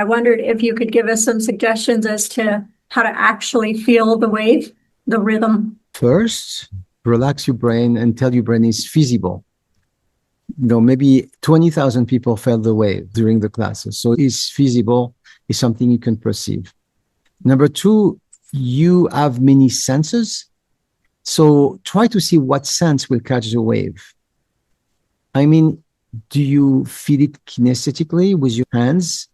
I wondered if you could give us some suggestions as to how to actually feel the wave, the rhythm. First, relax your brain and tell your brain it's feasible. Maybe 20,000 people felt the wave during the classes. So it's feasible. It's something you can perceive. Number two, you have many senses. So try to see what sense will catch the wave. I mean, do you feel it kinesthetically with your hands?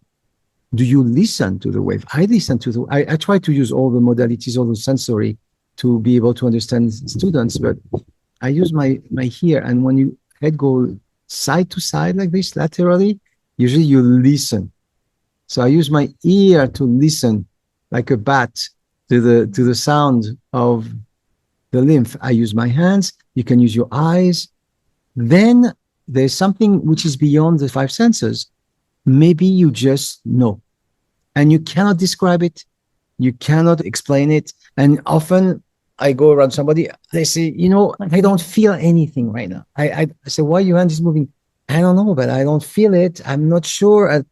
Do you listen to the wave? I listen to I try to use all the modalities, all the sensory to be able to understand students, but I use my ear. And when you head go side to side like this, laterally, usually you listen. So I use my ear to listen like a bat to the sound of the lymph. I use my hands. You can use your eyes. Then there's something which is beyond the five senses. Maybe you just know. And you cannot describe it. You cannot explain it. And often I go around somebody, they say, I don't feel anything right now. I say, why your hand is moving? I don't know, but I don't feel it. I'm not sure.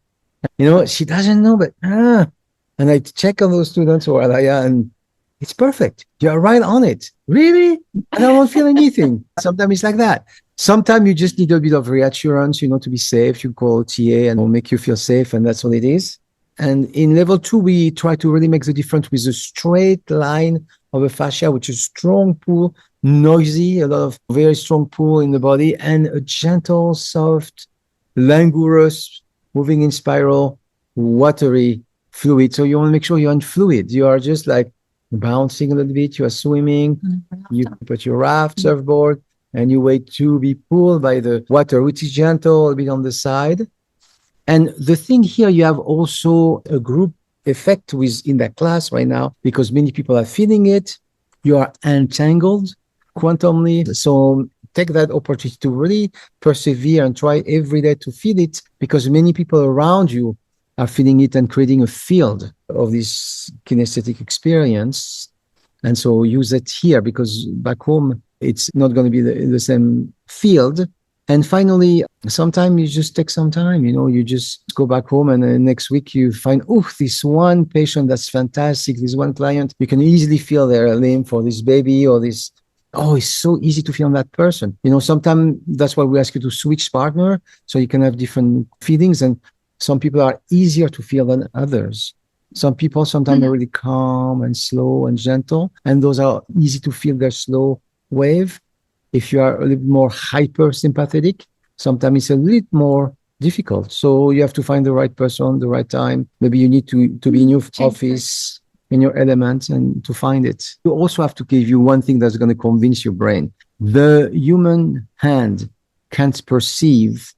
She doesn't know, but And I check on those students who are like, and it's perfect. You're right on it. Really? I don't feel anything. Sometimes it's like that. Sometimes you just need a bit of reassurance, to be safe. You call TA and will make you feel safe, and that's all it is. And in level 2, we try to really make the difference with a straight line of a fascia, which is strong pull, noisy, a lot of very strong pull in the body, and a gentle, soft, languorous, moving in spiral, watery fluid. So you want to make sure you're in fluid. You are just like bouncing a little bit. You are swimming. You put your raft, surfboard, and you wait to be pulled by the water, which is gentle, a bit on the side. And the thing here, you have also a group effect in that class right now, because many people are feeling it. You are entangled quantumly. So take that opportunity to really persevere and try every day to feel it, because many people around you are feeling it and creating a field of this kinesthetic experience. And so use it here, because back home, it's not going to be the same field. And finally, sometimes you just take some time, you just go back home, and next week you find, this one patient that's fantastic, this one client, you can easily feel their lymph, or this baby, or this, it's so easy to feel on that person. Sometimes that's why we ask you to switch partner, so you can have different feelings. And some people are easier to feel than others. Some people sometimes are really calm and slow and gentle, and those are easy to feel their slow wave. If you are a little more hyper sympathetic, sometimes it's a little more difficult. So you have to find the right person, the right time. Maybe you need to be in your office, in your element, and to find it. You also have to give you one thing that's going to convince your brain. The human hand can't perceive,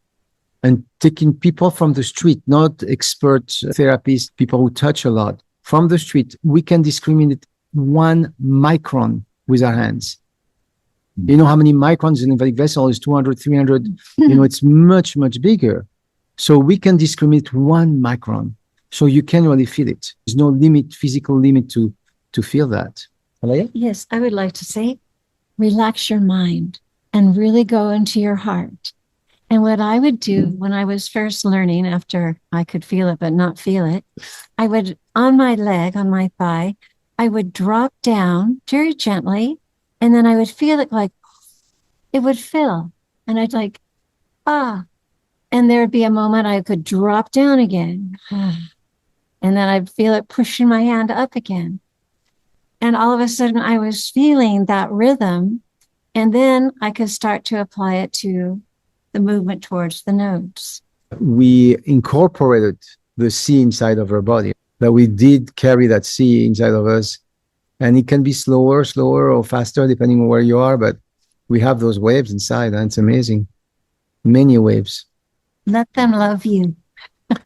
and taking people from the street, not expert therapists, people who touch a lot, from the street, we can discriminate 1 micron with our hands. You know how many microns in lymphatic vessel is 200, 300. It's much, much bigger. So we can discriminate 1 micron. So you can really feel it. There's no limit, physical limit to feel that. Alaya? Yes, I would like to say, relax your mind and really go into your heart. And what I would do when I was first learning, after I could feel it but not feel it, I would, on my leg, on my thigh, I would drop down very gently. And then I would feel it like it would fill. And I'd like, And there'd be a moment I could drop down again. And then I'd feel it pushing my hand up again. And all of a sudden I was feeling that rhythm. And then I could start to apply it to the movement towards the nodes. We incorporated the C inside of our body, that we did carry that C inside of us. And it can be slower or faster, depending on where you are. But we have those waves inside, and it's amazing. Many waves. Let them love you.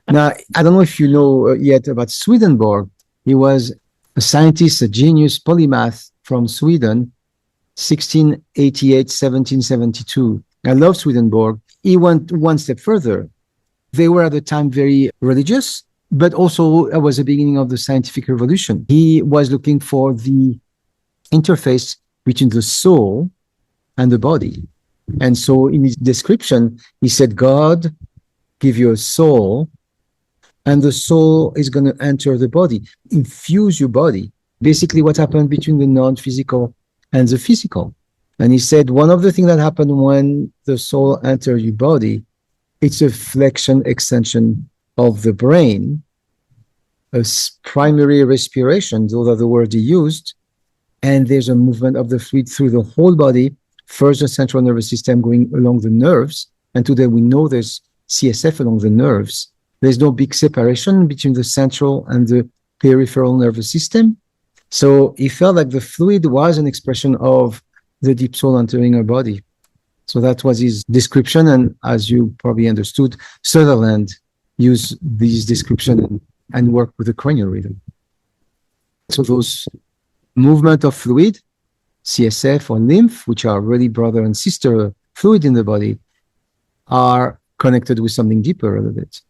Now, I don't know if you know yet about Swedenborg. He was a scientist, a genius, polymath from Sweden, 1688, 1772. I love Swedenborg. He went one step further. They were at the time very religious, but also it was the beginning of the scientific revolution. He was looking for the interface between the soul and the body. And so in his description, he said, God give you a soul and the soul is going to enter the body, infuse your body. Basically, what happened between the non-physical and the physical. And he said, one of the things that happened when the soul enters your body, it's a flexion extension of the brain, a primary respiration, those are the words he used, and there's a movement of the fluid through the whole body, first the central nervous system going along the nerves, and today we know there's CSF along the nerves. There's no big separation between the central and the peripheral nervous system. So he felt like the fluid was an expression of the deep soul entering our body. So that was his description. And as you probably understood, Sutherland used this description and worked with the cranial rhythm. So those movement of fluid, CSF or lymph, which are really brother and sister fluid in the body, are connected with something deeper a little bit.